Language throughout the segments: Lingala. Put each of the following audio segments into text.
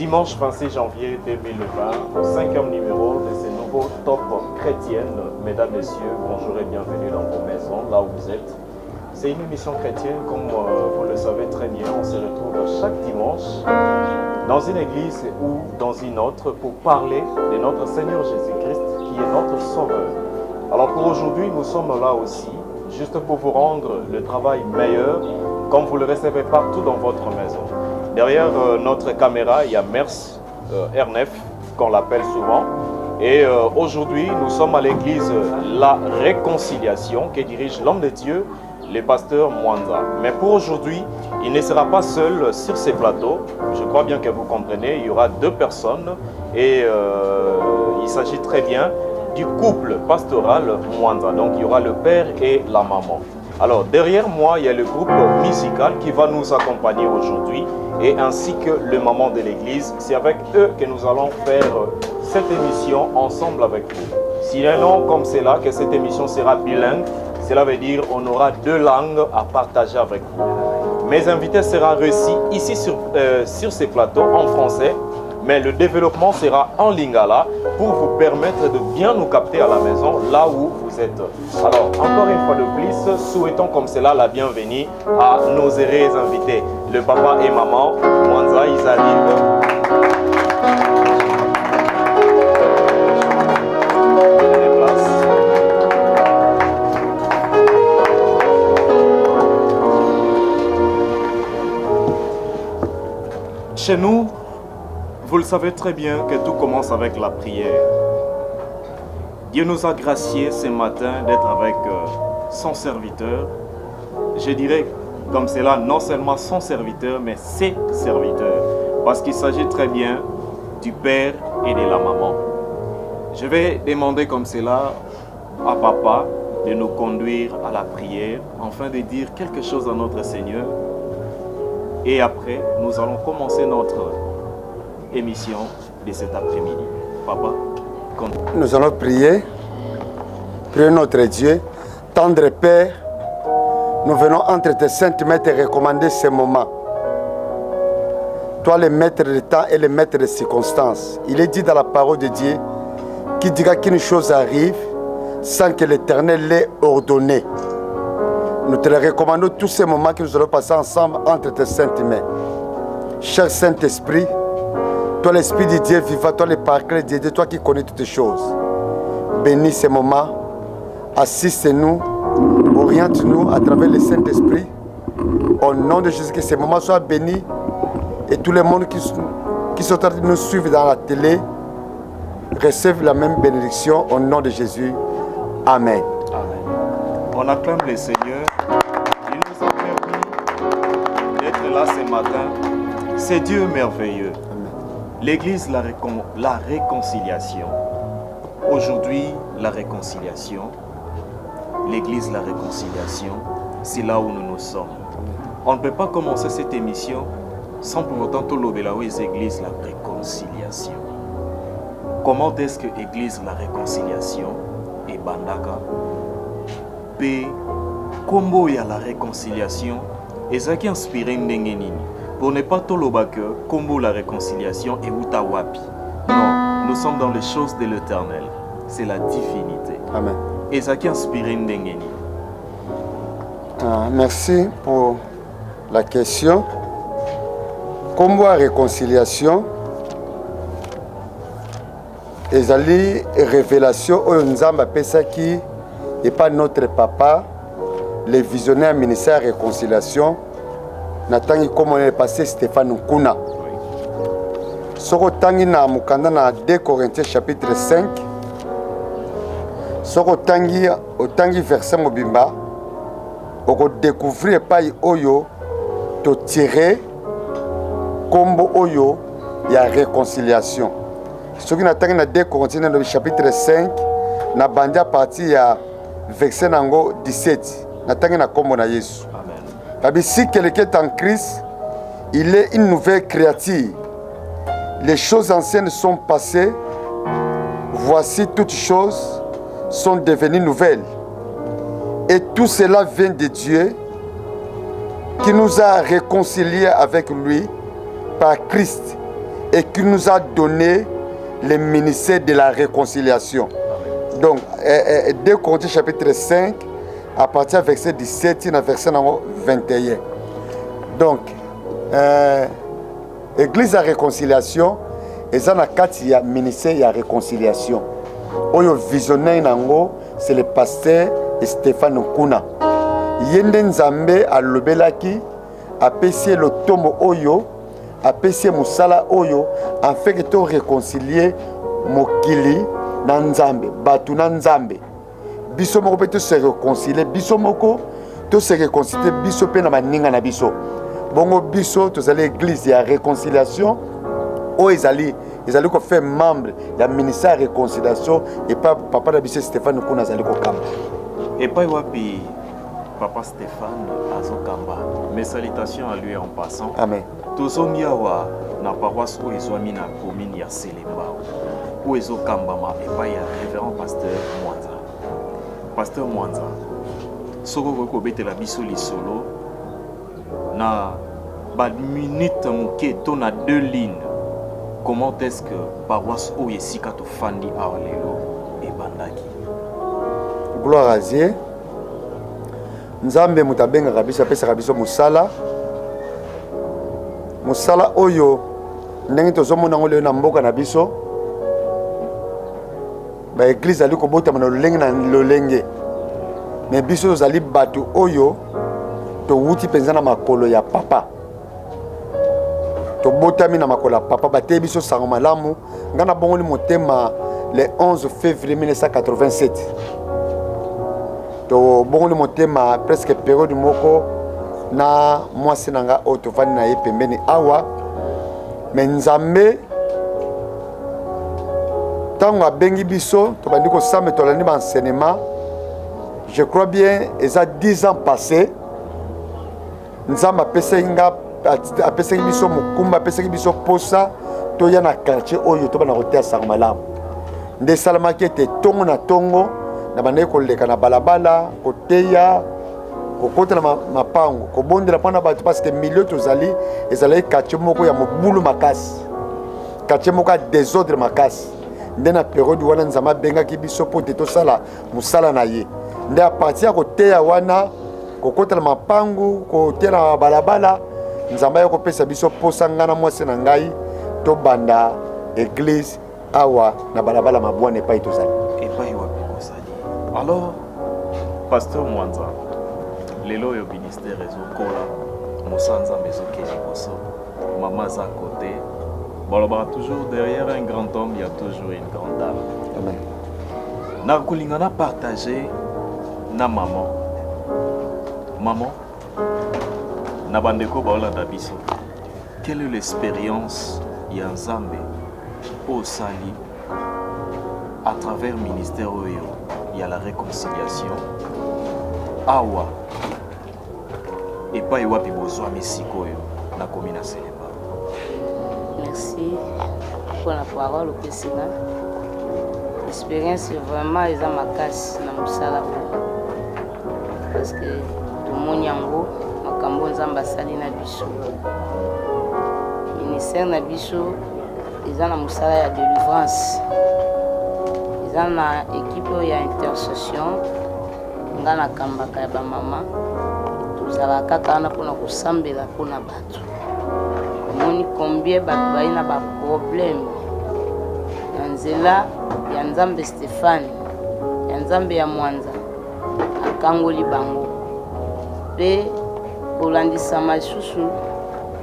Dimanche 26 janvier 2020, au 5e numéro de ce nouveau Top Chrétienne. Mesdames, Messieurs, bonjour et bienvenue dans vos maisons, là où vous êtes. C'est une émission chrétienne, comme vous le savez très bien. On se retrouve chaque dimanche dans une église ou dans une autre pour parler de notre Seigneur Jésus-Christ qui est notre Sauveur. Alors pour aujourd'hui, nous sommes là aussi, juste pour vous rendre le travail meilleur, comme vous le recevez partout dans votre maison. Derrière notre caméra, il y a Mers R9, qu'on l'appelle souvent. Et aujourd'hui, nous sommes à l'église La Réconciliation, qui dirige l'homme de Dieu, le pasteur Mwanza. Mais pour aujourd'hui, il ne sera pas seul sur ces plateaux. Je crois bien que vous comprenez, il y aura deux personnes. Et il s'agit très bien du couple pastoral Mwanza. Donc il y aura le père et la maman. Alors derrière moi, il y a le groupe musical qui va nous accompagner aujourd'hui et ainsi que le maman de l'église. C'est avec eux que nous allons faire cette émission ensemble avec vous. Sinon, comme c'est là que cette émission sera bilingue, cela veut dire qu'on aura deux langues à partager avec vous. Mes invités seront reçus ici sur ces plateaux en français, mais le développement sera en lingala pour vous permettre de bien nous capter à la maison, là où vous êtes. Alors, encore une fois de plus, souhaitons comme cela la bienvenue à nos heureux invités. Le papa et maman, Mwanza, ils arrivent. Chez nous, vous le savez très bien que tout commence avec la prière. Dieu nous a graciés ce matin d'être avec son serviteur. Je dirais comme cela, non seulement son serviteur, mais ses serviteurs. Parce qu'il s'agit très bien du père et de la maman. Je vais demander comme cela à papa de nous conduire à la prière, afin de dire quelque chose à notre Seigneur. Et après, nous allons commencer notre émission de cet après-midi. Papa, continue. Nous allons prier. Prions notre Dieu. Tendre Père, nous venons entre tes saintes mains te recommander ce moment. Toi, le maître du temps et le maître des circonstances. Il est dit dans la parole de Dieu qui dira qu'une chose arrive sans que l'Éternel l'ait ordonné. Nous te recommandons tous ces moments que nous allons passer ensemble entre tes saintes mains. Cher Saint-Esprit, toi l'Esprit de Dieu vivant, toi le Paraclet de Dieu, toi qui connais toutes choses. Bénis ces moments, assiste-nous, oriente-nous à travers le Saint-Esprit. Au nom de Jésus, que ces moments soient bénis et tout le monde qui sont en train de nous suivre dans la télé reçoivent la même bénédiction au nom de Jésus. Amen. Amen. On acclame le Seigneur. Il nous a permis d'être là ce matin. C'est Dieu merveilleux. L'église, la réconciliation. Aujourd'hui, la réconciliation. L'église, la réconciliation, c'est là où nous sommes. On ne peut pas commencer cette émission sans pour autant tout l'obélaouis église, la réconciliation. Comment est-ce que l'église, la réconciliation et bandaka P. Combo y a la réconciliation et ça qui inspire Ndengenini. Pour ne pas toloba que Combo la réconciliation et Utawapi. Non, nous sommes dans les choses de l'éternel. C'est la divinité. Amen. Et ça qui inspire Ndengeni. Merci pour la question. Combo la réconciliation. Ezali révélation au Nzamba Pesaki et pas notre papa, le visionnaire ministère réconciliation. Natangi comme on est passé Stéphane Nkuna. Soko tangi na mukanda na 2 Corinthiens chapitre 5. Soko tangi verset mobimba. Oko découvrir pas oyo to tirer combo oyo ya réconciliation. Ce qui n'attend na 2 Corinthiens dans le chapitre 5 na bandia partie ya verset nango 17 n'attend na kombo na Yesu. Amen. Si quelqu'un est en Christ, il est une nouvelle créature. Les choses anciennes sont passées, voici toutes choses sont devenues nouvelles. Et tout cela vient de Dieu qui nous a réconciliés avec lui par Christ et qui nous a donné le ministère de la réconciliation. Donc, 2 Corinthiens chapitre 5, à partir du verset 17 à verset 21. Donc, l'église de la réconciliation, et ça, il y a ministère de la réconciliation. Oyo visionnaire nango, c'est le pasteur Stéphane Kuna. Yende Nzambe a lobelaki, a pessé le tombe Oyo, a pessé Moussala Oyo, en fait que tu réconcilier Mokili na Nzambe, Batu na Nzambe. Biso moko peut se réconcilier, biso moko to se réconcilier, biso pe na maninga na biso. Bongo biso to zali église ya réconciliation, o ezali ko fait membre ya ministère de réconciliation et pas papa na biso Stéphane Kuna zali ko kamba. Et pas wapi papa Stéphane azokamba. Mes salutations à lui en passant. Amen. Tozongi awa na paroisse où ezwami na commune ya Selemba. Où ezokambama et pas ya révérend pasteur Mwanza. Pasteur Mwanza. Soko ko betela biso lisolo na ba minute moké to na 2 lignes. Comment est-ce que paroisse où yesika to fandi awalelo et bandaki? Gloire à Dieu. Nzambe mutabenga kabisa pesa kabisa musala. Musala oyo ndenge tozomona ngole na mboka na biso. Ba église ali ko bota na lolenge na lolenge. Mais biso tozali batu oyo to wuti penza na makolo ya papa. To botami na makolo ya papa bate biso sango malamu ngana bongoli motema le 11 février 1987. To bongoli motema presque période moko na mwasi nanga otovani na ye pembeni awa mais Nzambe tango abengi biso to bandi ko samba tolandi ba enseignement. Je crois bien eza 10 ans passés. Nzambe apesaki biso mokumba apesaki biso posa toya na quartier oyo to bana kotea sango malamu nde salamaki ete tongo na tongo na bande koleka na balabala koteya kokota na mapango kobondela mpona bato parce que milieu tozali ezalaki quartier moko ya mobulu makasi quartier moko ya désordre makasi nde na période wana Nzambe abengaki biso mpo te tosala mosala na ye nde a partir ya koteya wana kokota na mapango koteya na balabala Nzambe ko pesa biso posa ngana mwasi na ngai to banda église awa na balabala mabwana epai tozali epai wapi kozali. Alors pasteur Mwanza lelo yo ministère ezokola mosanza mezokeli koso mama za côté balobaka toujours derrière un grand homme il y a toujours une grande dame. Amen. Na kolingana partager na maman na bandeko baolanda biso. Quelle est l'expérience ya Nzambe au Sali à travers le ministère oyo ya la réconciliation awa et pas wapi bozwa misikoyo na commune Selemba? Merci pour la parole au président. L'expérience vraiment est à ma casse na musala parce que tout le monde yango makambo Nzambe asali na biso. Ministère na biso eza na musala ya délivrance. Eza na équipe ya intercession nga na kambaka ya ba mama tozala kaka wana mpona kosambela mpona bato. Omoni combien bato bayi na ba problème ya nzela ya Nzambe Stéphane ya Nzambe ya Mwanza akangoli bango pe kolandisama lisusu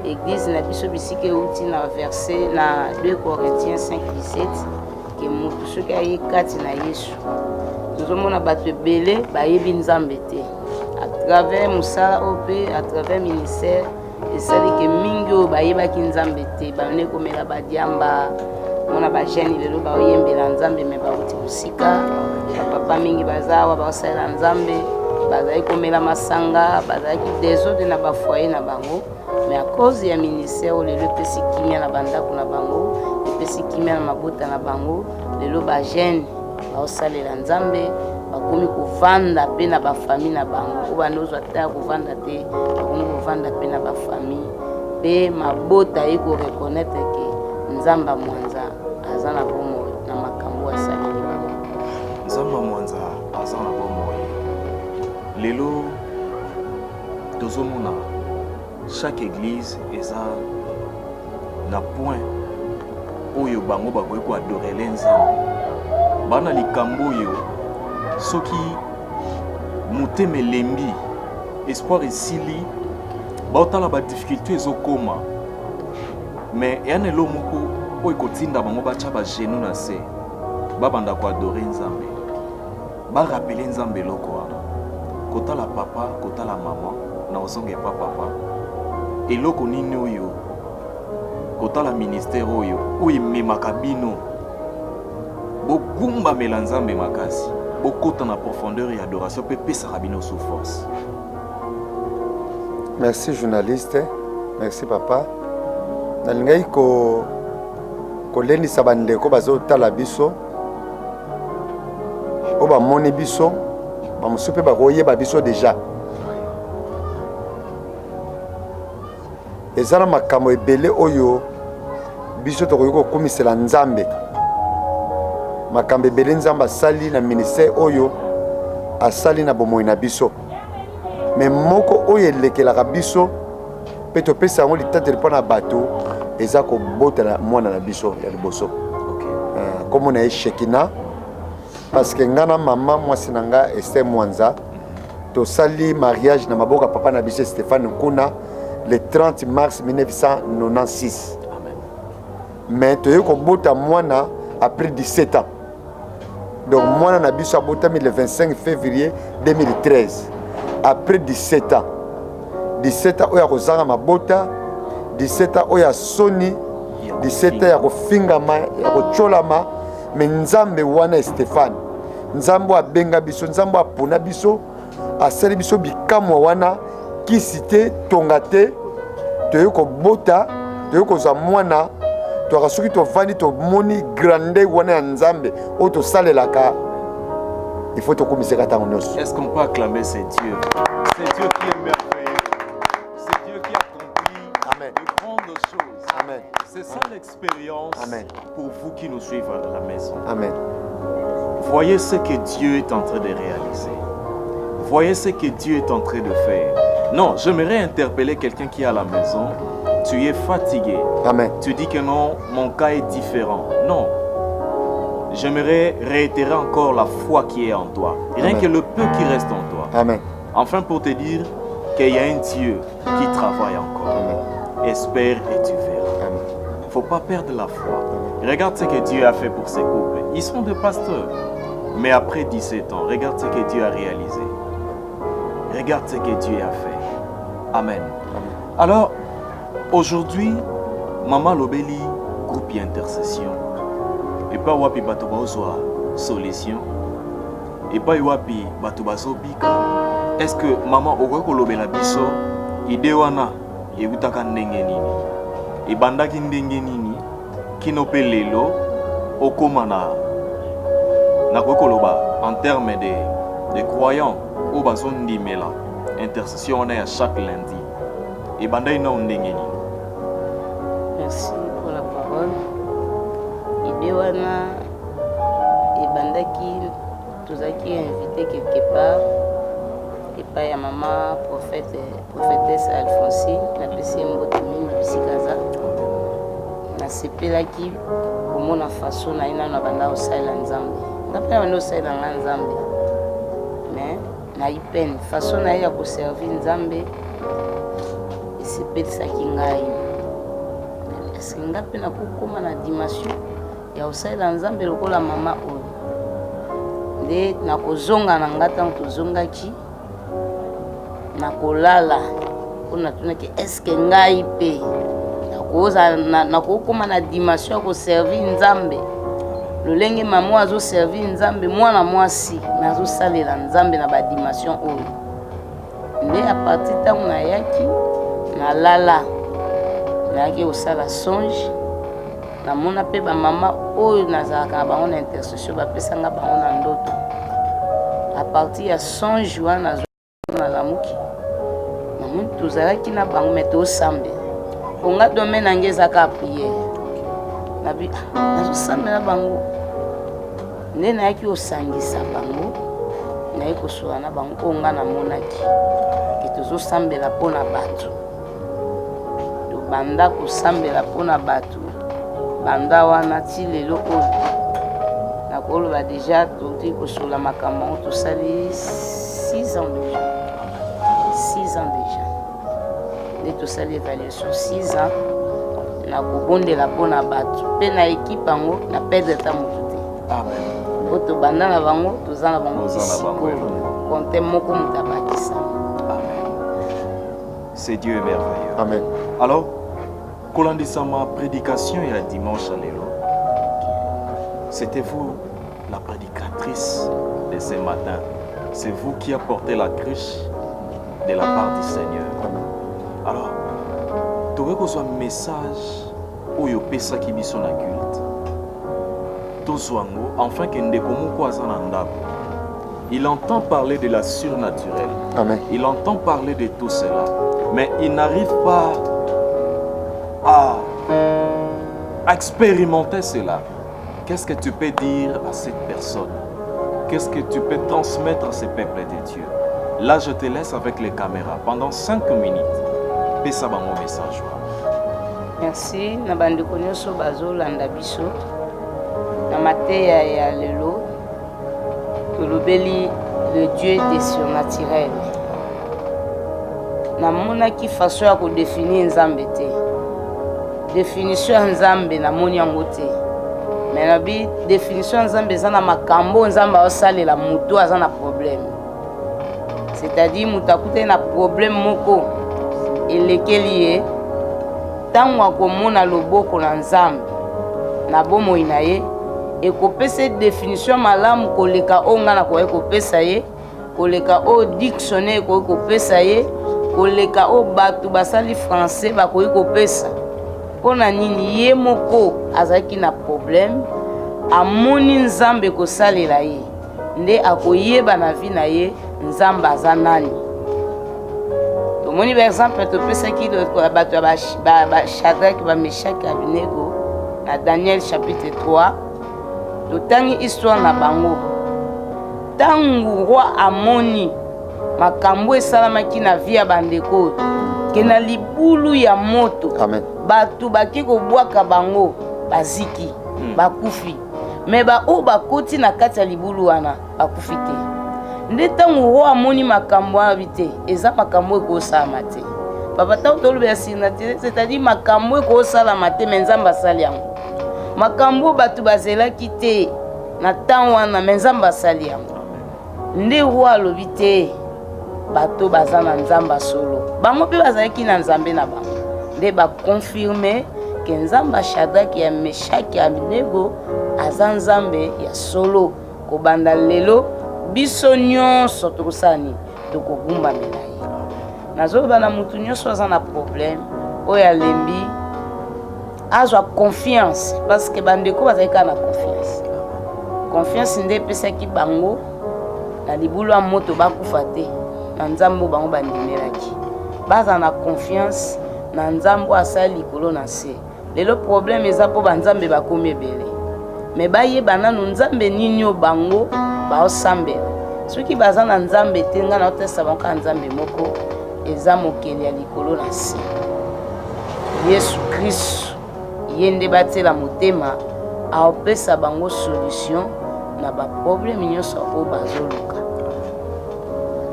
église na biso bisika euti na verset na 2 Corinthiens 5:17 ke motu soki aye kati na Yesu tozomona bato ebele bayebi Nzambe te à travers mosala oyo mpe à travers ministère esali ke mingi oyo bayebaki Nzambe te bane komela badiamba mona bajene lelo baoyembela Nzambe me bauti mosika bapapa mingi baza awa baosalela Nzambe bazali komela masanga bazalaki désordre na bafoyer na bango mais à cause ya ministère oyo lelo epesi kimia na bandako na bango epesi kimia na mabota na bango lelo bajene baosalela Nzambe bakomi kovanda mpe na bafamille na bango oyo banda ozwa ta ya kovanda te bakomi kovanda mpe na bafamille mpe mabota ye koreconnaitre ke Nzamba Mwanza aza na bomoi na makambo asaleli bango. Nzamba Mwanza aza na bomoi. Lelo tozomona chaque église eza na point oyo bango bakoki koadorele Nzambe. Bana likambo oyo soki motema elembi espoir esili baotala badifficulté ezokoma mais eya na elo moko oyo ekotinda bango batya bageno na se babanda koadore Nzambe barapele Nzambe eloko wana kotala papa kotala mama na ozonga epa papa eloko nini oyo kotala ministère oyo ememaka bino bogumbamela Nzambe makasi bokota na profondeur et adoration mpe pesaka bino sous force. Merci journaliste, merci papa. Nalingai kolendisa bandeko bazotala biso o bamoni biso bamosusu mpe bakoyeba biso déjà. Eza na makambo ebele oyo biso tokoki kokumisela Nzambe. Makambo ebele Nzambe asali na ministère oyo asali na bomoi na biso. Mais moko oyo elekelaka biso mpe topesa yango litateli mpo na bato eza kobotela mwana na biso ya liboso. Komo na ye Shekina parce que nga na mama mwasi na nga Esther Mwanza tosali mariage na maboka papa na biso Stéphane Nkuna le 30 mars 1996. Mais toye kobota mwana après 17 ans. Donc mwana na biso abotami le 25 février 2013. Après 17 ans. 17 ans oya kozanga mabota, 17 ans oya soni, 17 ans ya kofingama, ya kocholama, mais Nzambe wana Stéphane. Nzambe abenga biso, Nzambe apona biso, asali biso bikamwa wana kisite tongate, toye kobota, toye kozwa mwana, toka soki tovandi tomoni grande wana ya Nzambe oyo tosalelaka. Il faut tokumiseka tango nyonso. Est-ce qu'on peut acclamer ce Dieu? C'est Dieu qui est merveilleux. C'est Dieu qui accomplit de grandes choses. Amen. C'est ça l'expérience pour vous qui nous suivez à la maison. Amen. Voyez ce que Dieu est en train de réaliser. Voyez ce que Dieu est en train de faire. Non, j'aimerais interpeller quelqu'un qui est à la maison. Tu es fatigué. Amen. Tu dis que non, mon cas est différent. Non. J'aimerais réitérer encore la foi qui est en toi. Rien que le peu qui reste en toi. Amen. Enfin pour te dire qu'il y a un Dieu qui travaille encore. Amen. Espère et tu verras. Il ne faut pas perdre la foi. Regarde ce que Dieu a fait pour ces couples. Ils sont des pasteurs. Mais après 17 ans, regarde ce que Dieu a réalisé. Regarde ce que Dieu a fait. Amen. Alors, aujourd'hui, Maman Lobeli, groupe intercession. Et pas wapi bato bazwa solution. Et pas wapi bato bazo bika. Est-ce que maman okoki kolobela biso ide wana ebutaka ndenge nini? Ebandaki ndenge nini? Kino pe lelo okoma na koloba en termes de croyants au bazo ndimela. Intercession on est à chaque lundi. Ebanda ina ndenge nini? Merci pour la parole. Idée wana ebandaki tozaki invité quelque part et pas ya maman prophétesse Alphonsine na pesi mbote mingi bisikaza na sepelaki komona façon na ina na banda osalela Nzambe ndapena banda osalela nga Nzambe mais na ipene façon na ye ya koservir Nzambe esepelisaki ngai eske nga mpe nakokoma na dimension ya kosalela Nzambe lokola mama oyo nde nakozonga na nga ntango tozongaki nakolala mpona tunaki eske ngai mpe nakokoma na dimension ya koservir Nzambe lolenge mama azoservir Nzambe mwana mwasi me azosalela Nzambe na badimension oyo nde apartir ntango nayaki nalala nayaki kosala songe namona mpe bamama oyo nazalaka na bango na intercession bapesanga bango na ndoto a partir ya songe wana nalamuki namoni tozalaki na bango me tosambela ponga domaine nange ezaka priere nabi nazosambela bango nde nayaki osangisa bango naye kosola na bango oyo nga namonaki ke tozosambela mpo na bato tobanda kosambela mpo na bato banda wana ti lelo oyo nakoloba deja toti kosola makambo yango tosali 6 ans déjà 6 ans déjà nde tosali évaluation 6 ans nakobondela mpo na bato mpe na ekipe yango na perdre ata motu te po tobanda na bango toza na bango ti sikoyo konte moko moto abakisama. C'est Dieu est merveilleux. Amen. Alors, kolandisa ma prédication il y a dimanche à l'élo. C'était vous la prédicatrice de ce matin. C'est vous qui apportez la cruche de la part du Seigneur. Alors, tu veux que ce soit un message où il y a qui mission la culte. Tozwango, enfin qu'il ne il entend parler de la surnaturelle. Amen. Il entend parler de tout cela. Mais il n'arrive pas à expérimenter cela. Qu'est-ce que tu peux dire à cette personne? Qu'est-ce que tu peux transmettre à ce peuple de Dieu? Là, je te laisse avec les caméras pendant 5 minutes. Fais ça dans mon message. Merci. Nabandeko nyonso bazolanda biso. Na mateya ya lelo tolobeli le Dieu des surnaturels. Namonaki façon ya kodéfinir nzambe te. Définition ya nzambe namoni yango te. Mais nabi définition ya nzambe eza na makambo nzambe aosalela moto aza na problème. C'est-à-dire moto akutani na problème moko elekeli ye ntango akomona loboko na nzambe na bomoi na ye ekopesa définition malamu koleka oyo nga nakoki kopesa ye koleka oyo dictionnaire ekoki kopesa ye koleka oyo bato basali français bakoki kopesa mpo na nini ye moko azalaki na problème amoni nzambe kosalela ye nde akoyeba na vie na ye nzambe aza nani. Tomoni par exemple topesaki bato ya Shadrach bameshaki Abednego na Daniel chapitre 3 totangi histoire na bango ntango roi amoni makambo esalamaki na vie ya bandeko ke na libulu ya moto. Amen. Bato baki kobwaka bango baziki bakufi me baoyo bakoti na kati ya libulu wana bakufi te. Nde ntango roi amoni makambo wana bite eza makambo ekosalama te. Papa ntango tolobela surnaturel c'est-à-dire makambo ekosalama te me nzambe asali yango. Makambo bato bazelaki te na ntango wana me nzambe asali yango. Nde roi alobi te bato baza na nzambe solo bango mpe bazalaki na nzambe na bango nde bakonfirme ke nzambe Shadrach ya Meshaki ya Abednego aza nzambe ya solo. Kobanda lelo biso nyonso tokosani tokogumbamela ye. Nazoloba na mutu nyonso aza na problème oyo alembi azwa confiance parce que bandeko bazalaki na confiance. Confiance nde epesaki bango na libulu ya moto bakufa te na nzambe bango bandimelaki baza na confiance na nzambe asali likolo na se. Lelo problème eza mpo banzambe bakomi ebele me bayeba nanu nzambe nini oyo bango baosambela. Soki baza na nzambe te nga naotesa bango kaka nzambe moko eza mokeli ya likolo na se Yesu Kristo ye nde batiela motema aopesa bango solution na baproblème nyonso oyo bazoluka.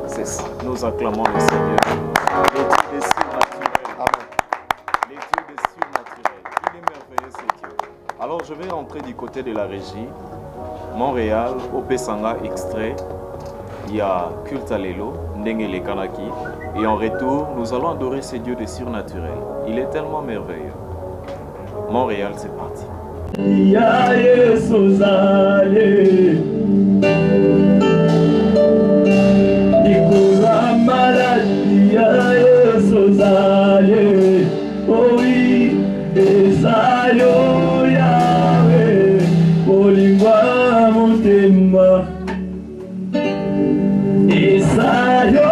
C'est ça. Nous acclamons le Seigneur. Les dieux des surnaturels. Amen. Les dieux des surnaturels. Il est merveilleux, ce Dieu. Alors, je vais rentrer du côté de la régie. Montréal, au Pesanga, extrait. Il y a culte à l'élo, Ndenge le Kanaki. Et en retour, nous allons adorer ce Dieu des surnaturels. Il est tellement merveilleux. Montréal, c'est parti. Oh oui, Esayo Yahweh, Olingwa Motema. Esayo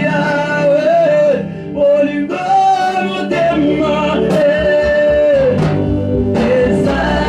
Yahweh, Olingwa Motema. Esayo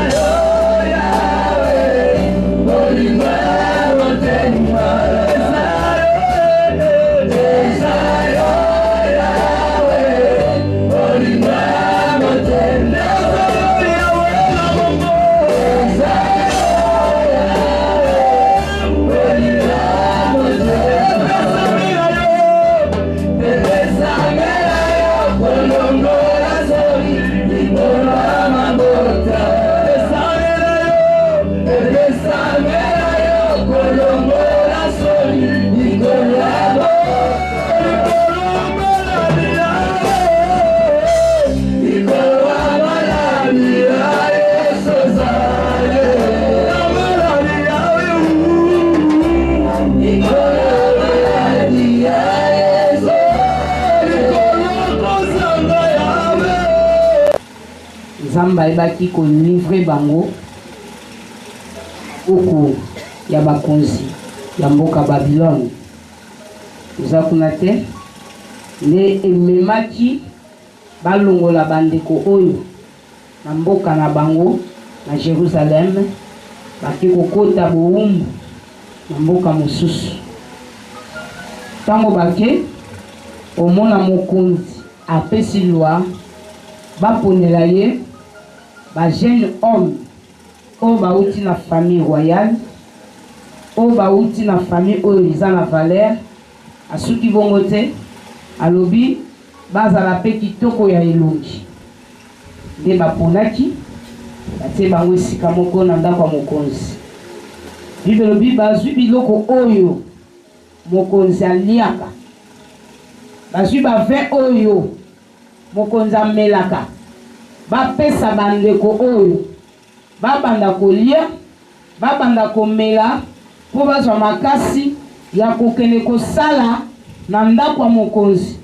bayebaki kolivre bango oko ya bakonzi ya mboka Babylone. Eza kuna te nde ememaki balongola bandeko oyo na mboka na bango na Jérusalem baki kokota bowumbu na mboka mosusu. Tango bake omona mokonzi apesi loi baponela ye ba jeune homme oyo bauti na famille royale, oyo bauti na famille oyo eza na valeur, asuki bongo te alobi bazala pe kitoko ya elongi. Nde baponaki batie bango esika moko na ndako ya mokonzi. Bible elobi bazwi biloko oyo mokonzi aliaka, bazwi bavin oyo mokonzi amelaka, bapesa bandeko oyo babanda kolia, babanda komela po bazwa makasi ya kokende kosala na ndako ya mokonzi.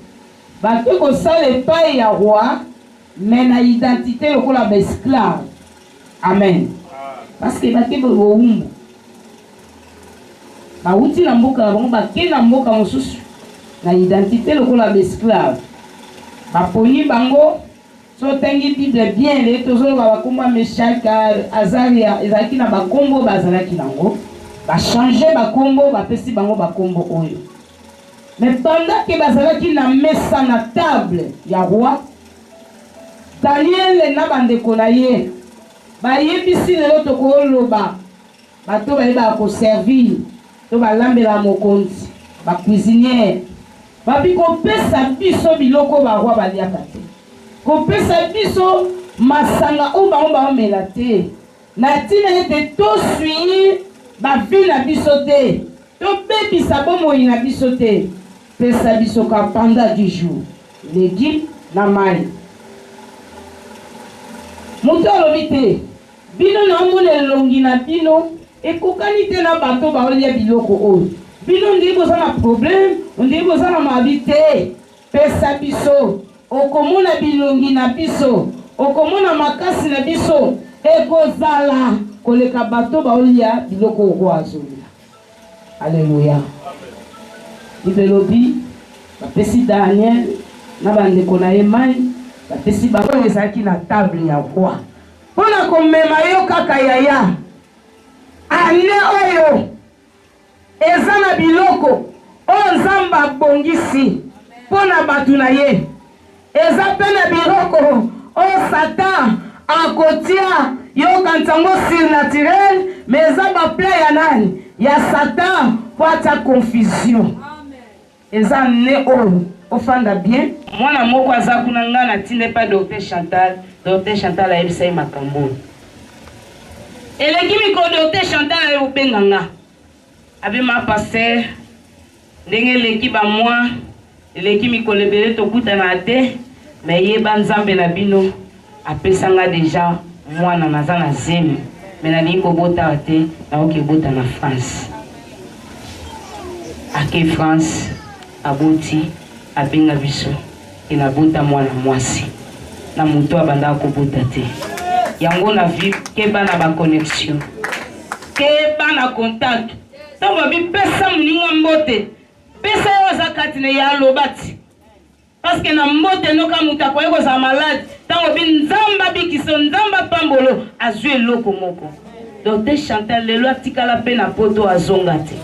Bake kosala epai ya roi mais na identité lokola esclave. Amen. Parce que bake bowumbu bauti na mboka na bango bake na mboka mosusu na identité lokola esclave. Baponi bango so tengi Bible bien le tozoloba bakomba Meshaka Azaria ezalaki na bakombo bazalaki nango bachange bakombo bapesi bango bakombo oyo. Mais pendant que bazalaki na mesa na table ya roi, Daniel na bandeko na ye bayebisi lelo tokoloba bato bayeba koservir to balambela mokonzi ba cuisinière babi kopesa biso biloko ba roi baliaka te, kopesa biso masanga o ba omela te, na tina ete tosui bavi na biso te, tobebisa bomoi na biso te, pesa biso ka pendant 10 jours légumes na mai. Moto alobi te bino na omona elongi na bino ekokani te na bato baolia biloko oyo, bino ndenge boza na problème, ndenge boza na mabi te, pesa biso okomona bilongi na biso, okomona makasi na biso ekozala koleka bato baolia biloko oyo azolia. Alléluia. Ibelobi bapesi Daniel na bandeko na ye mai, bapesi bango ezalaki na table ya roi mpona komema yo kaka yaya ane oyo eza na biloko oyo Nzambe abongisi mpona bato na ye, eza pe na biloko oyo Satan akotia yoka ntango surnaturel, mais eza baplan ya nani ya Satan po atia confusion. Eza ne oyo ofanda bien. Mwana moko aza kuna nga na tinde pa Docteur Chantal. Docteur Chantal ayebisa ye makambo. Eleki miko Docteur Chantal ayobenga nga abima passer ndenge eleki ba mwa eleki miko lebele tokutana te, mais yeba Nzambe na bino apesa nga deja mwana naza na zemi, mais nalingi kobota te naoki bota na France. Ake France aboti abenga biso inabota mwana mwasi na muto abanda kobota te, yango na vie keba na ba connexion, keba na contact. Tango babi pesa muninga mbote, pesa yo zakati ne ya lobati, parce que na mbote noka muta kwa yeko za malade, tango bi Nzamba bikiso Nzamba pambolo azwe loko moko. Docteur Chantal lelo atikala pe na poto azonga te.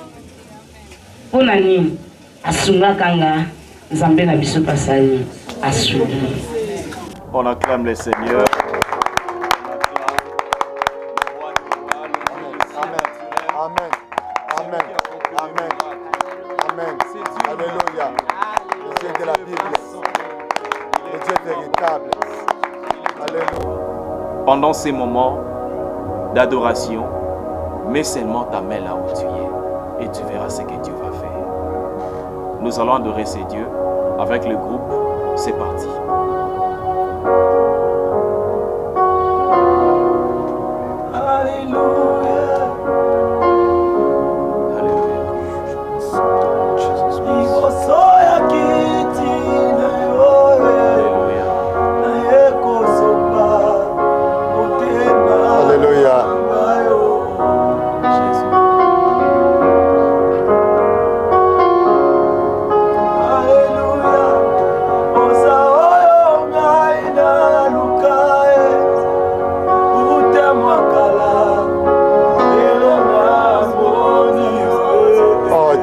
Pona nini asunga kanga Nzambe na biso pasali asungi. On acclame le Seigneur. Amen. Amen. Amen. Amen. Alléluia. Le Dieu de la Bible. Le Dieu véritable. Alléluia. Pendant ces moments d'adoration, mets seulement ta main là où tu es et tu verras ce que Dieu va faire. Nous allons adorer ces dieux avec le groupe. C'est parti.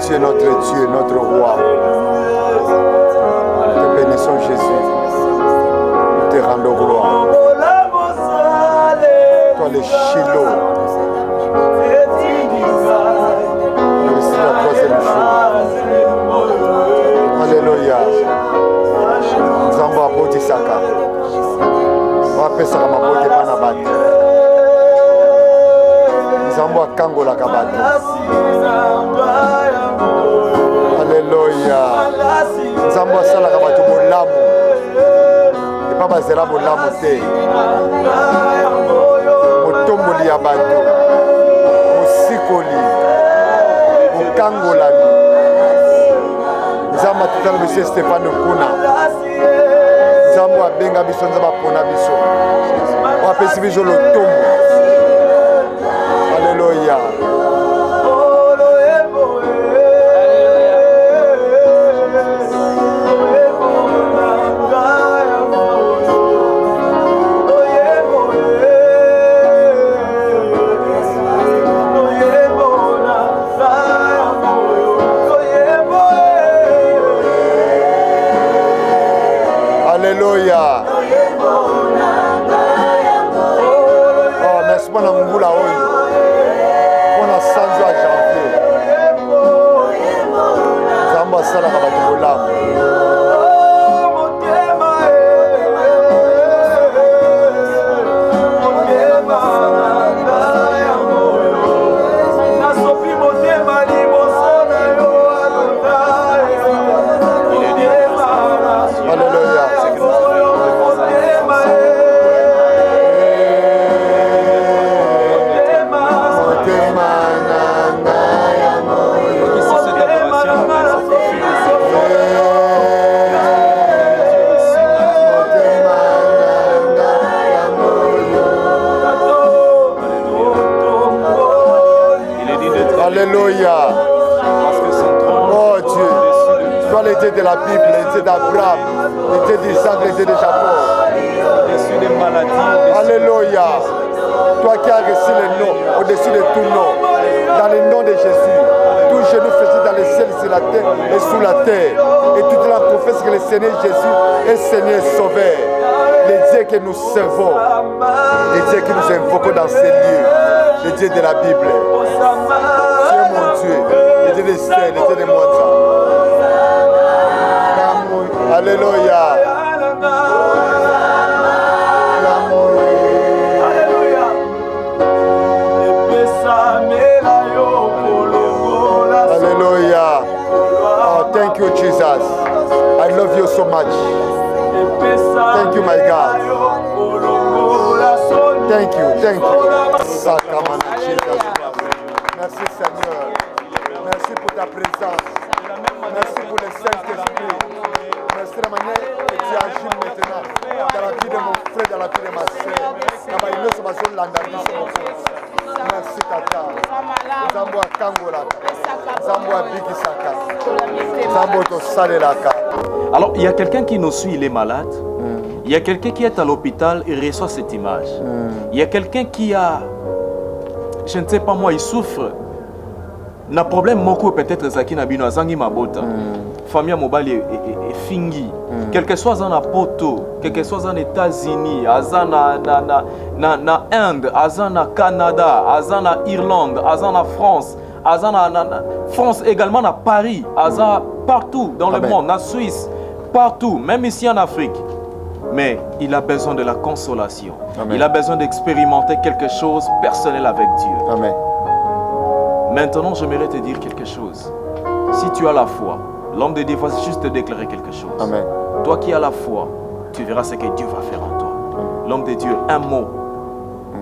tu es notre Dieu, notre roi. Nous te bénissons, Jésus. Nous te rendons gloire. Toi, le Shiloh. Merci la troisième jour. Alléluia. Nous avons apporté Saka. On va faire ça comme apporter Panabat. Nous avons Kangola Kabat. Alléluia. Nous avons Sala Kabat Molamu. Et pas Bazela Molamu Te. Motomboli Abato. Mosikoli. Mokangolami. Nzamba tutala monsieur Stéphane Kuna. Nzamba abenga biso nzamba pona biso. Wapesi biso lotombo. Alléluia. Alléluia. Oh, merci pour la moula oyo. Pour la sanzo à janvier. Zamba sala kabatu bolamu. Alléluia. Oh Dieu, toi le Dieu de la Bible, le Dieu d'Abraham, le Dieu d'Isaac, le Dieu de Jacob. Alléluia. Toi qui as reçu le nom au-dessus de tout nom, dans le nom de Jésus, tout genou fléchit dans le ciel, sur la terre et sous la terre. Et toute la confesse que le Seigneur Jésus est Seigneur Sauveur. Le Dieu que nous servons, le Dieu que nous invoquons dans ces lieux, le Dieu de la Bible. Dieu, le Dieu des ciels, le Dieu des montagnes. Alléluia. Alléluia. Oh, thank you, Jesus. I love you so much. Thank you, my God. Thank you, thank you. Merci, Seigneur. Merci pour ta présence. Merci pour le Saint-Esprit. Merci de la manière que tu agis maintenant dans la vie de mon frère, dans la vie de ma soeur. Merci, Tata. Zambo Kangola. Zambo Bikisaka. Zambo Tosalelaka. Alors, il y a quelqu'un qui nous suit, il est malade. Il y a quelqu'un qui est à l'hôpital et reçoit cette image. Il y a quelqu'un qui a, je ne sais pas moi, il souffre. Na problème moko peut-être zaki na bino azangi mabota. Famille mobile est fingi. Quel que soit en Poto, quel que soit en États-Unis, azana na Inde, azana Canada, azana Irlande, azana France, azana France également à Paris, azana partout dans le monde, en Suisse, partout, même ici en Afrique. Mais il a besoin de la consolation. Amen. Il a besoin d'expérimenter quelque chose personnel avec Dieu. Amen. Maintenant, j'aimerais te dire quelque chose. Si tu as la foi, l'homme de Dieu va juste te déclarer quelque chose. Amen. Toi qui as la foi, tu verras ce que Dieu va faire en toi. L'homme de Dieu, un mot.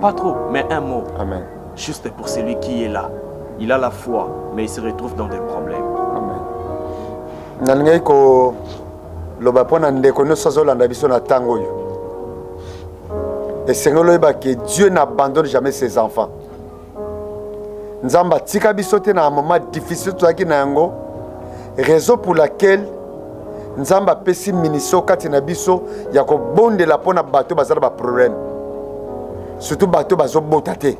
Pas trop, mais un mot. Amen. Juste pour celui qui est là. Il a la foi, mais il se retrouve dans des problèmes. Amen. Et que Dieu n'abandonne jamais ses enfants. Nzamba tika biso te na moment difficile toaki na yango, raison pour laquelle Nzamba pesi miniso kati na biso ya ko bondela pona bato bazala ba problème. Surtout bato bazo bota te.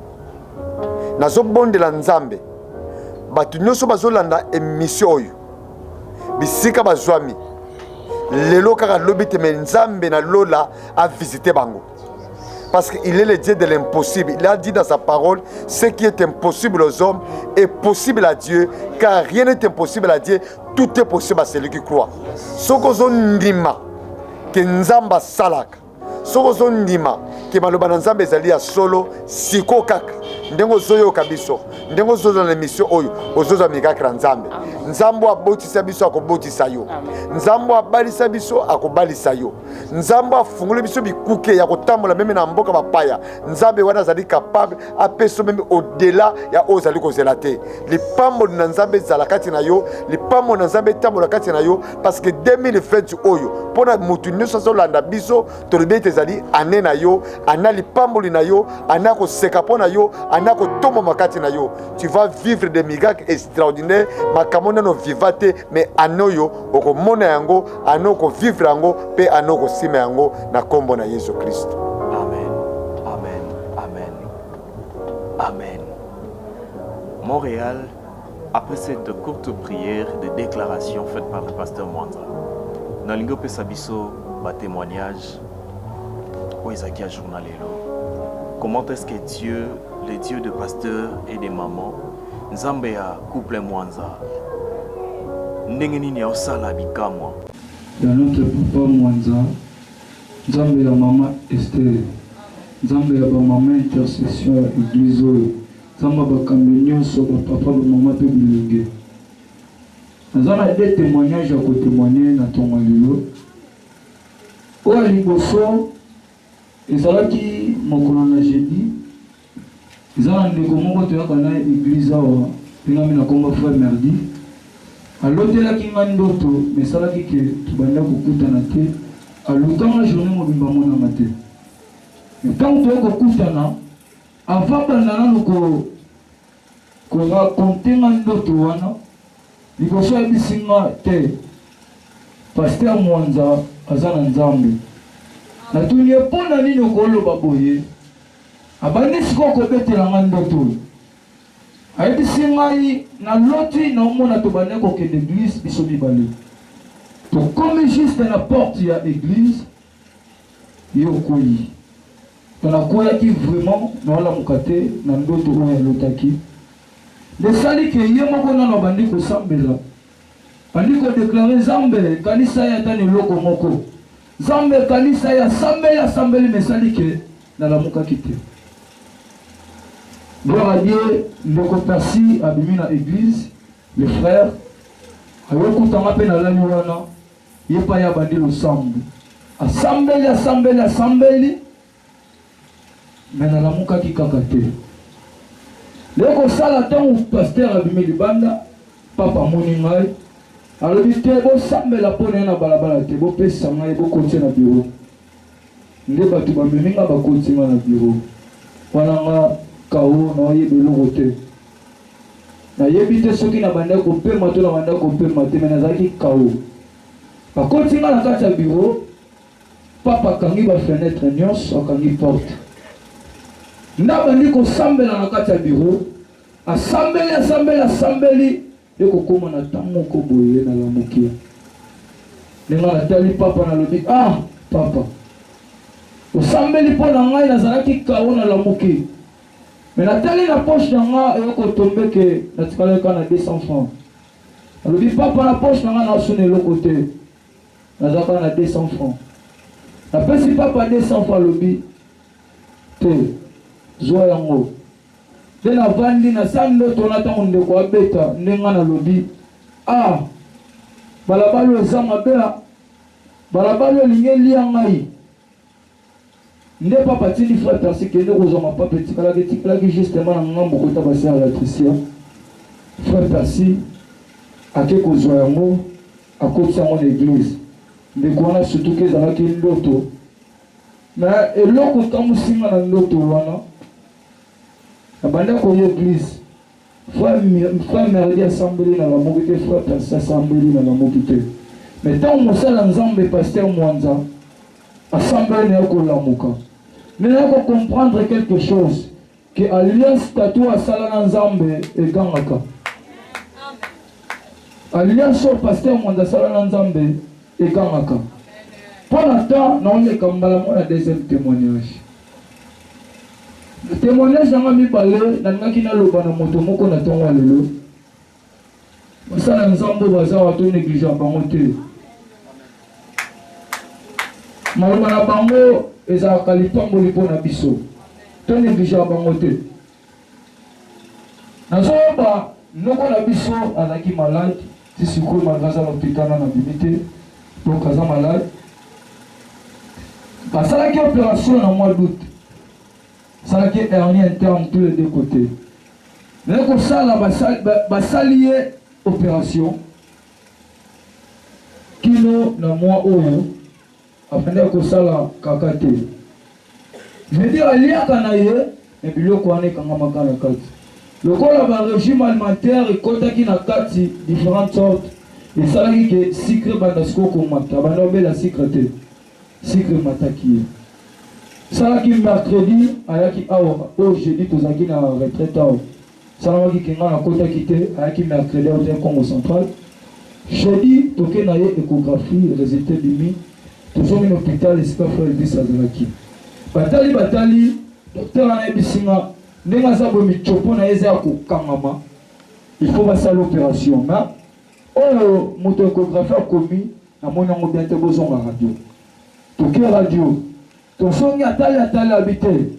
Nazo bondela Nzambe. bato nyonso bazolanda émission oyo bisika bazwami lelo kaka lobi te me nzambe na lola a visité bango parce qu'il est le Dieu de l'impossible. Il a dit dans sa parole ce qui est impossible aux hommes est possible à Dieu, car rien n'est impossible à Dieu, tout est possible à celui qui croit. Sokozo ndima ke nzamba salaka sokozo ndima ke maloba na nzambe ezali ya solo siko kaka ndengo zoyo kabiso ndengo zozo na émission oyo ozoza mikakira nzambe nzambo abotisa biso akobotisa yo nzambo abalisa biso akobalisa yo nzambo afungula biso bikuke ya kotambola meme na mboka bapaya nzambe wana azali capable apeso meme au-delà ya ozali kozela te lipambo na nzambe ezala kati na yo lipambo na nzambe etambola kati na yo parce que 2020 oyo mpona mutu nyonso azolanda biso tolobi ete ezali ane na yo ana lipamboli na yo ana koseka mpo na yo ana kotomba makati na yo tu vas vivre des miracles extraordinaires makambo nano viva te mais ane oyo okomona yango ane okovivre yango mpe ane okosima yango na kombo na Yesu Kristo. Amen, amen, amen, amen. Montréal, après cette courte prière de déclaration faite par le pasteur Mwanza, nalingo pe sabiso ba témoignage au Isakia journalelo. Comment est-ce que Dieu, le Dieu de pasteurs et de mamans, nzambe ya couple Mwanza, ndenge nini ya osala bikamwa ya notre papa Mwanza, nzambe ya mama Esther, nzambe ya ba mama intercession ya église oyo, nzambe bakambi nyonso ba papa ba mama pe bilenge. Nazana des témoignages à témoigner na tonga lelo. Oya liboso ezalaki mokolo na jeudi ezala ndeko moko toyaka na église awa pengami na kombo frère merdi alotelaki nga ndoto mesalaki ke tobanda kokutana te alukanga journée mobimba monama te ntango toya kokutana avant banda nano korakonte nga ndoto wana liboso ayebisi nga te paster Mwanza aza na nzambe natuni epona nini okoloba boye abandi sikoyo kobetela nga ndoto oyo ayebisi ngai na loti naomona tobande kokende église biso mibale tokomi juste na porte ya église ye okoyi tonakweyaki vraiment naolamuka te na ndoto oyo alotaki desali ke ye moko nano bandi kosambela bandi kodeklare nzambe kanisa ya ata na eloko moko nzambe kanisa ya sambeli mesali ke nalamukaki te. Gloire à Dieu, ndeko Persi abimi na église, les frères ayokutanga pe na lani wana ye pa ya bandi losambu asambeli mais nalamukaki kaka te. Leko sala ntango pasteur abimi libanda papa moni ngai alobi te bosambela mpo na ye na balabala te bopesa ngai bokotie na biro nde bato bamemi nga bakotie nga na biro wana nga kao na oyebi eloko te nayebi te soki na banda kopema to na banda kopema te me nazalaki kao bakoti nga na kati ya biro papa akangi bafenetre nyonso akangi porte nda bandi kosambela na kati ya biro asambeli ekokoma na ntango moko boye nalamukia ndenge natali papa nalobi papa osambeli mpo na ngai nazalaki kao nalamuki me natali na poche na nga eyokotombe ke natikalaka na 200 francs nalobi papa na poche na nga nasuna eloko te nazalaka na 200 francs napesi papa 200 francs alobi te zwa yango nde navandi nasali ndoto na ntango ndeko abeta nde nga nalobi balabala oyo eza mabea balabala oyo elingi elia ngai nde papa tindi frère Persi kende kozwa mapapa etikalaki justement na ngambo kota basi ya latricia frère Persi ake kozwa yango akotisa yango na église ndeko wana surtout ke ezalaki ndoto na eloko tamusinga na ndoto wana abanda koya église frère merdi asambeli na lamoki te frère Persi asambeli na lamoki te mais ntango mosala nzambe paster Mwanza asambeli na yokolamuka mais il faut comprendre quelque chose que alliance tatou asala na nzambe egangaka alliance au pasteur Mwanda Sala Nzambe et Kamaka. Pour l'instant, nous avons un deuxième témoignage. Le témoignage n'a pas mis balé, n'a pas mis le ban de moto, moko na tonga lelo. Masala Nzambe baza wa to négligeant bango te. Maloma na bango eza kalitombo lipo na biso. To négligeant bango te. Nazoba noko na biso azaki malade, si sikoyo malgré l'hôpital na bimité, donc aza malade. Basalaki opération dans le mois d'août. Basalaki hernie interne tous les deux côtés. Mais comme ça, là, basalié opération. Kino na mois oyo. Après que ça, là, kakate. Je veux dire, il y a kanaye, et puis le kouane kangamaka na kati. Le corps a un régime alimentaire et kontaki na kati différentes sortes. Et ça, là, que sucre bandasko komata. Bandobe la sucreté. Cycle mataki. Ça qui mercredi, ayaki awa, au jeudi tozaki na retraite awa. Ça qui kenga na kota kité, ayaki mercredi au Congo central. Jeudi toke na ye échographie, résultat du mi. Toujours un hôpital esika frère Elvis azalaki. Batali, docteur ana bisinga, ndenga za bo michopo na yeza ko kangama. Il faut passer l'opération. Mais oh moto échographie commis, na mona ngo bientôt bozonga radio. Toke radio, ton son atali habité,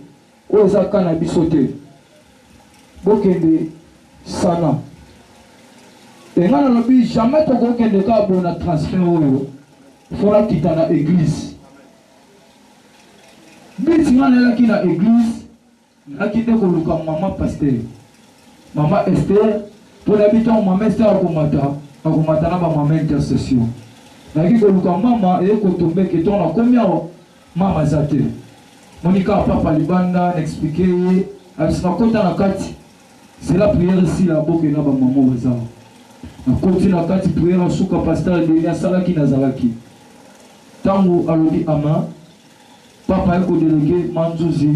ozaka na bisote. Bokende sana. Et nga na lobi jamais toko kende ka bona transfert oyo. Fora kita na église. Biti nga na laki na église, nakite ko luka mama pasteur. Mama Esther, pour l'habitant mama Esther akomata na ba mama intercession. Naki ko luka mama e ko tombe ke ton na combien mama zate. Monika papa libanda n'expliquer absina kota na kati. C'est la prière ici la boke na ba mama waza. Na koti na kati prière suka pasteur de ya salaki na zalaki. Tango alobi ama papa eko délégué Manzuzi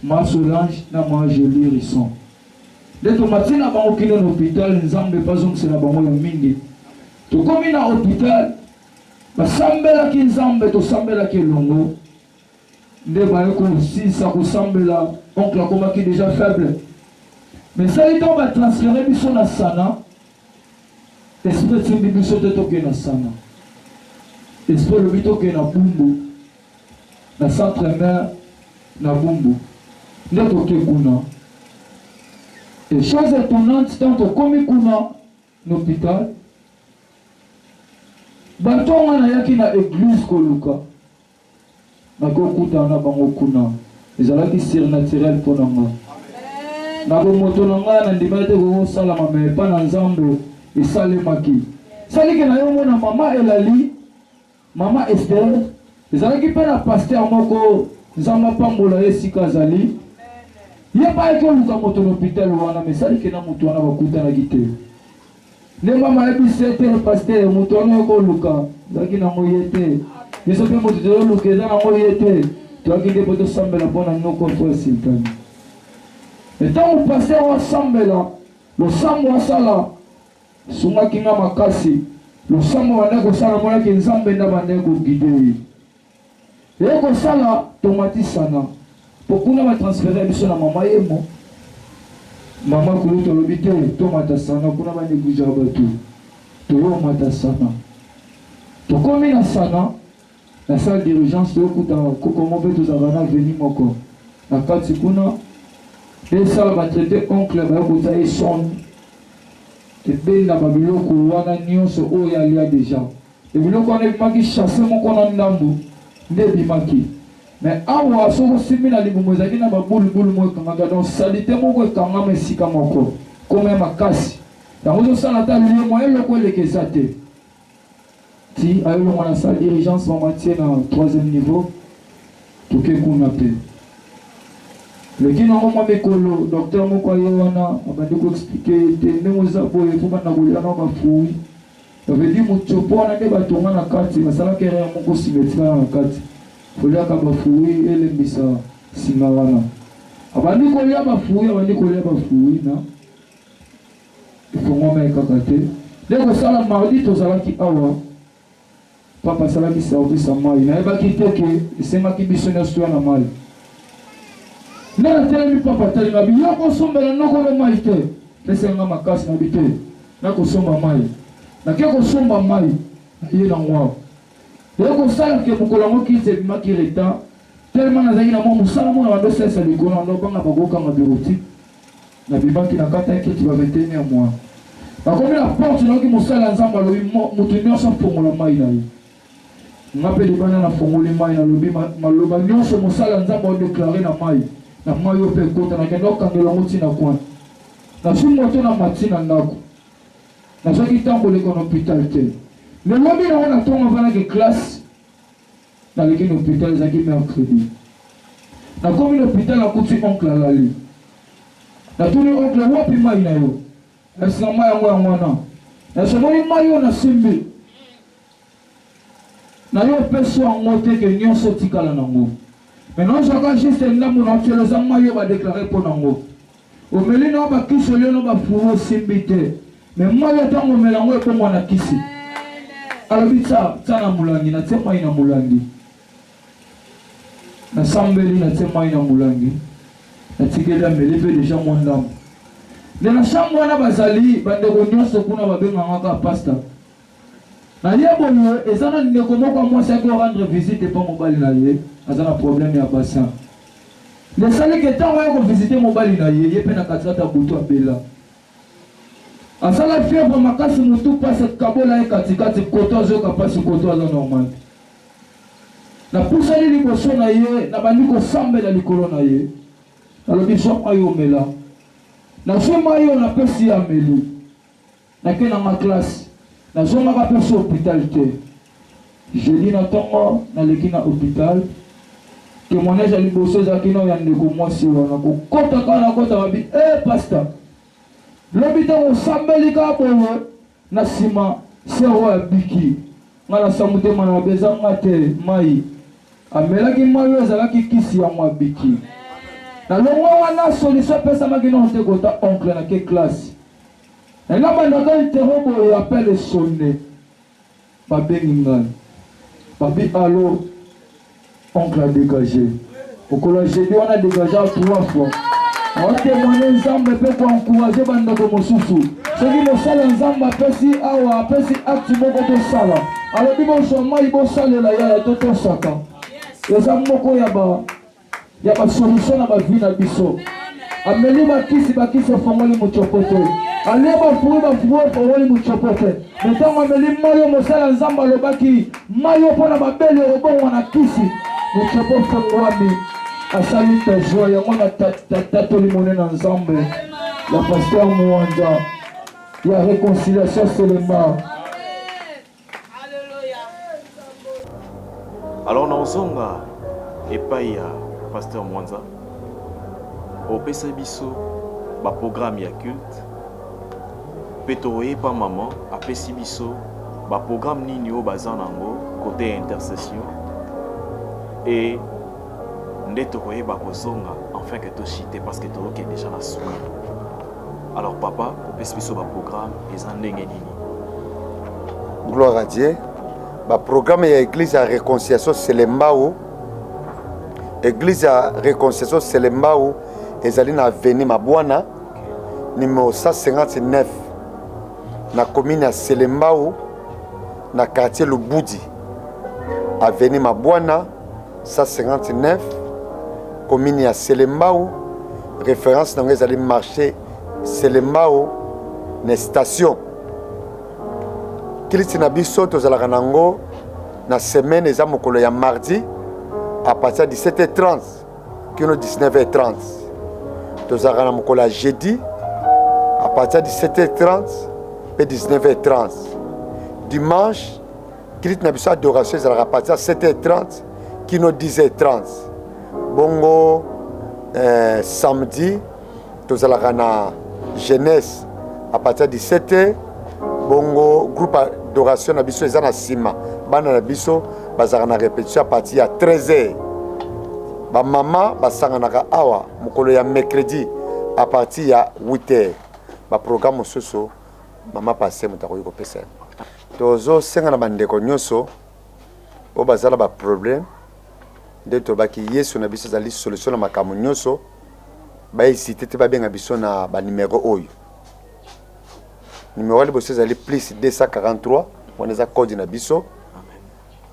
ma Solange na ma Jolie Risson. De tomati na bango kile na hôpital nzambe pazong c'est na bango ya mingi. To komi na hôpital basambela ki nzambe to sambela ki longo. Nde ba eko sisa ko sambela oncle akoma ki déjà faible. Mais ça il tombe à transférer biso na sana. Esprit timbi biso te toke na sana. Esprit le bito ke na bumbu. Na centre mère na bumbu. Nde toke kuna. Et chose étonnante, tant que comme kuna l'hôpital, batonga na yaki na église koluka. Na kokuta na bango kuna. Ezalaki surnaturel pour nanga. Na bomoto nanga na ndimate ko salama mais pas na nzambe et salemaki. Salike na yo mona mama Elali, mama Esther, ezalaki pe na pasteur moko nzamba pambola esika zali. Il n'y a pas que nous avons l'hôpital ou on a message que nous avons bakuta na gite. Ne mama ebisete pasteur mutono ko luka. Zaki na moyete. Biso pe mutono luka za na moyete. To akinde poto sambela bona noko fo siltani. Et tant que pasteur wa sambela, le sambo wa sala sunga kinga makasi. Le sambo wa ndako sala mona ki nzambe nda bande ko guider. Et ko sala tomati sana. Pourquoi on va transférer biso na mama yemo? Mama kuluto lobite to matasana kuna ba négligé batu. To yo matasana. To komi na sana la salle d'urgence to kuta ko comment peut tous avana venir moko. Na kati kuna et ça va traiter oncle ba ko ta son. Et ben na babiloko wana nyonso o ya lia déjà. Et biloko on est maki chasser moko na ndambu. Ndebi maki. Mais awa soko simi na libumo ezaki na babulubulu mo ekangaka donc salite moko ekangama esika moko comme makasi yango ozosala ata liye mo eloko eleka eza te ti ayolongo na salle d'urgence bamatie na 3e niveau toke kuna mpe leki nango mwa mikolo docteur moko aye wana abandi koexplike te ndenge oza boye fo banda kolia na bafui avedi motsopo wana nde batonga na kati basalaki erreur moko symétrique na kati kolia ka bafui elembisa singa wana abandi kolia bafui na ifongoma ekaka te Dès ça la mardi, tu as qui awa. Papa salaki service à mai. Na eba ki teke, c'est ma qui bisonne sur la mai. Na tele papa tele na biya ko somba na noko le mai te. Laisse nga makasi na bité. Na ko somba mai. Na ke ko somba mai. Ye na ngwa. Dès ko sala ke mukola mo ki se ma ki reta. Tellement nazaki na mo musala mo na bando sesa likona ndo banga bagoka ma biroti. Na bibaki na kata ke tu va mettre à moi. Ba comme la porte na ki musala nzamba lo mutu nyonso fongola mai na yi. Ngapeli bana na fongoli mai na lobi maloba nyonso musala nzamba o déclarer na mai. Na mai yo pe kota na kendo kangelo ngoti na kwa. Na sumo to na matina ndako. Na soki tango le kono hôpital te. Le lobi na ona tonga vana ke classe. Na le kono hôpital zaki mercredi. Na komi l'hôpital a kuti oncle lali. Na tuni oncle wapi mai na yo. Est-ce que mai yango ngwana. Na somoni mai yo na simbi. Na yo peso ngote ke nyonso tikala nango. Maintenant chacun juste ndamu na tshelo za mai yo ba déclarer pour nango. O melina ba kiso leno ba furo simbi te. Mais mai yo tango melango e pomwa na kisi. Alobitsa tsana mulangi na tsema ina mulangi. Na sambeli na tsema ina mulangi. Na tikela melepe déjà mon ndam. De la chambre na bazali bande ko nyonso kuna babenga ngaka pasteur. Na yebo yo ezana ndeko moko moi c'est ko rendre visite pas mobali na ye, azana problème ya bassin. Le sale que tant va ko visiter mobali na ye, ye pe na katata butu abela. Asala fièvre makasi mutu passe kabola e katikati koto zo ka passe koto aza normal. Na pousa li liboso na ye, na bandi ko sambe na likolo na ye. Alobi so ayo mela. Na soma yo na pesi ya melu. Na ke na ma classe. Na soma ka pesi hôpital te. Je dis na tongo na leki na hôpital. Témoignage à liboso za kino ya ndeko mwasi wana ko kota kana kota babi pasteur. Lobita ko sambeli ka boyo na sima sewa ya biki. Ngala samute mana beza ngate mai. Amelaki mai yo zalaki kisi ya mwa biki. Na longo wana solution pesa magino te kota oncle na ke classe. Na banda ka interrobo ya appelle sonné. Ba bengingan. Babi allo oncle a dégagé. Okola jeudi on a dégagé 3 fois. On témoigner nzambe pe ko encourager banda ko mosusu. Soki mo sala nzamba pesi awa pesi acte moko to sala. Alors bibo so mai bo sala la ya to saka. Eza moko ya ba solution na ba vie na biso. Ameli ba kisi fongoli muchopote. Ale ba furu fongoli muchopote. Metango ameli mayo mosala nzamba lobaki mayo pona ba bele obongo na kisi. Muchopote fongwami. Asali ta joie ya mona tata limone na nzambe. La pasteur Mwanda. Ya réconciliation seulement. Alors naozonga epai ya pasteur Mwanza opesa biso ba programme ya culte peto epa maman apesi biso ba programme nini o bazanango côté intercession et ndeto koyeba kozonga enfin que to chité parce que to ok déjà na souka. Alors papa opesa biso ba programme eza ndenge nini? Gloire à Dieu. Le programme de l'église à réconciliation Selembao. L'église à réconciliation Selembao est allée à Veni Mabouana, numéro 159, dans la commune à Selembao, dans le quartier Luboudi. À Veni Mabouana, 159, commune à Selembao, référence dans les marché Selembao, dans la station. Christ na biso tozalaka nango na semaine eza mokolo ya mardi à partir de 17h30 kino 19h30. Tozalaka na mokolo ya jeudi à partir de 17h30 et 19h30. Dimanche Christ na biso adoration ezalaka à partir de 7h30 kino 10h30. Bongo samedi tozalaka na jeunesse à partir de 7h. Bongo groupe d'adoration na biso eza na sima bana na biso bazaka na répétition à partir ya 13h. Ba mama basanganaka awa mokolo ya mercredi à partir ya 8h. Ba programme soso mama passé mutakoyi ko pesa tozo senga na bandeko nyoso o bazala ba problème de to baki yesu na biso zali solution na makamu nyoso ba hésiter te ba benga biso na ba numéro oyo numéro le bosse zali plus 243 on est à code na biso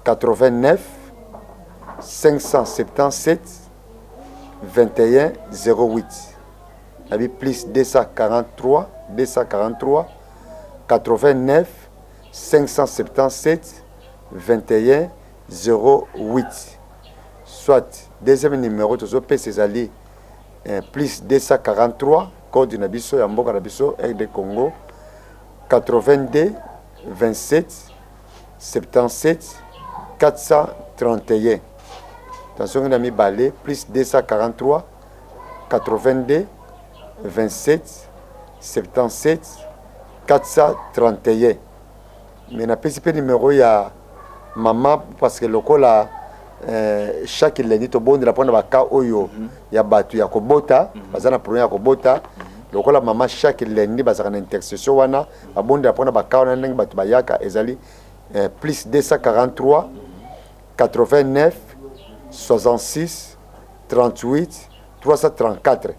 89 577 21 08 abi plus 243 89 577 21 08 soit deuxième numéro toujours PC ali plus 243 code na biso ya mboka na biso de Congo 82 27 77 431 attention na mi balé plus 243 82 27 77 431 mais na petit numéro ya maman parce que lokola chaque lundi to bonde la pona ba ka oyo ya batu ya kobota bazana problème ya kobota lokola maman chaque lundi bazaka na intercession wana ba bonde la pona ba ka wana ndenge batu bayaka ezali plus 243 89 66 38 334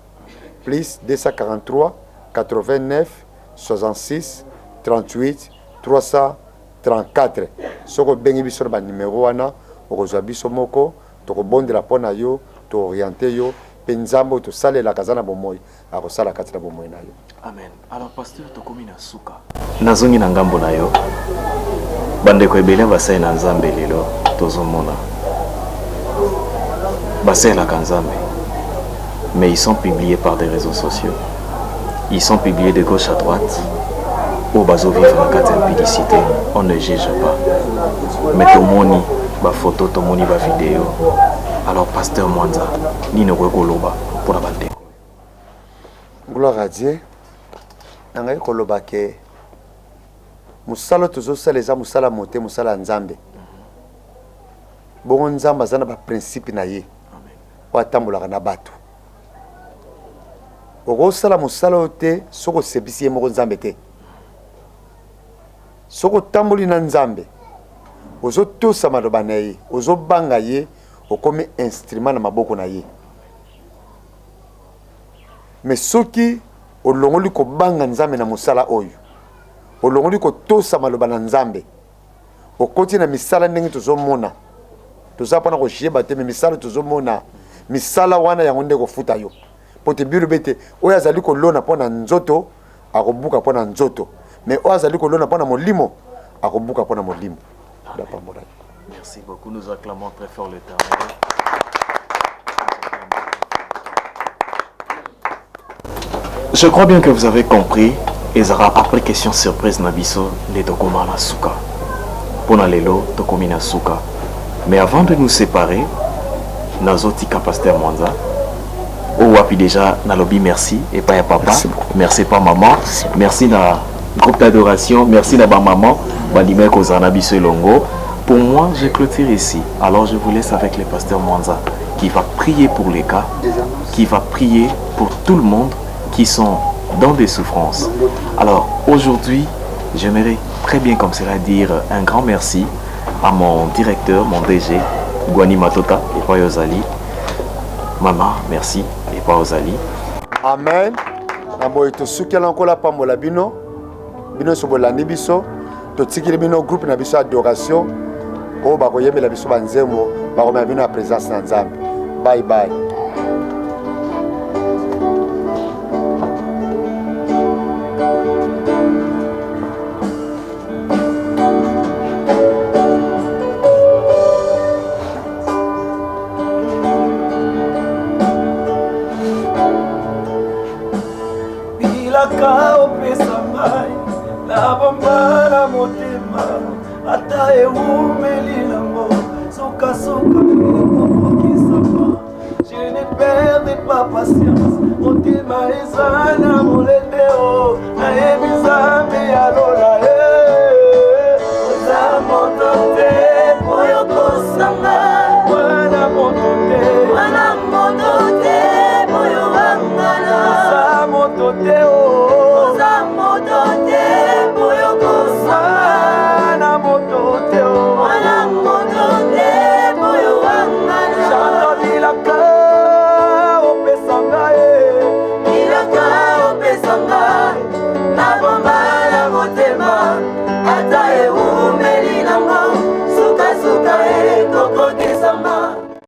plus 243 89 66 38 334 soko bengi biso na ba numéro wana okozwa biso moko tokobondela mpona yo tooriente yo mpe nzambe tosalela kazana bomoi akosala kati na bomoi na yo. Amen. Alors pasteur tokomi na suka nazongi na ngambo na yo bandeko ebele basali na nzambe lelo tozomona basalelaka nzambe mais ils sont publiés par des réseaux sociaux, ils sont publiés de gauche à droite. Au bazo vivre en cas d'impudicité, on ne juge pas. Mais tomoni ba photo, tomoni ba vidéo. Alors pasteur Mwanza, ni ne koloba pour la bande. Gloire à Dieu. Nangai koloba ke musala tozo saleza musala mote musala nzambe. Bongo nzamba zana ba principe na ye. Amen. Wa tambulaka na bato. Oko sala musala ote soko sebisi ye moko nzambe te. Soko tambuli na nzambe ozo tosa maloba na ye ozo banga ye okomi instrument na maboko na ye mais soki olongoli ko banga nzambe na musala oyo olongoli ko tosa maloba na nzambe okoti na misala ndenge tozomona tozapana ko jeba te mais misala tozomona misala wana yango nde ko futa yo pote biru bete oyo azali ko lona pona nzoto akobuka pona nzoto mais oazali kolona pona molimo akobuka pona molimo. Merci beaucoup, nous acclamons très fort l'Éternel. Je crois bien que vous avez compris et Zara après question surprise nabiso les dokoma na suka pona lelo tokomi na suka mais avant de nous séparer nazotika pasteur Mwanza o wapi déjà na lobby merci et pas ya papa merci pas maman merci na groupe d'adoration, merci à ma maman, pour moi, je clôture ici. Alors je vous laisse avec le pasteur Mwanza qui va prier pour les cas, qui va prier pour tout le monde qui sont dans des souffrances. Alors aujourd'hui, j'aimerais très bien comme cela dire un grand merci à mon directeur, mon DG, Gwani Matota et pas Ozali. Maman, merci et pas Ozali. Amen. Bino sobolandi biso totikili bino groupe na biso adoration o bakoyembela biso banzembo bakomema bino ya présence na nzambe. Bye bye. Bilaka opesa mai Abambana motema ata eumeli nango soka soka kisama. Je ne perdais pas patience motema ezana moleteo na ebizambe ya lola za motote moyo kosanga wana motote moyo wangala za motote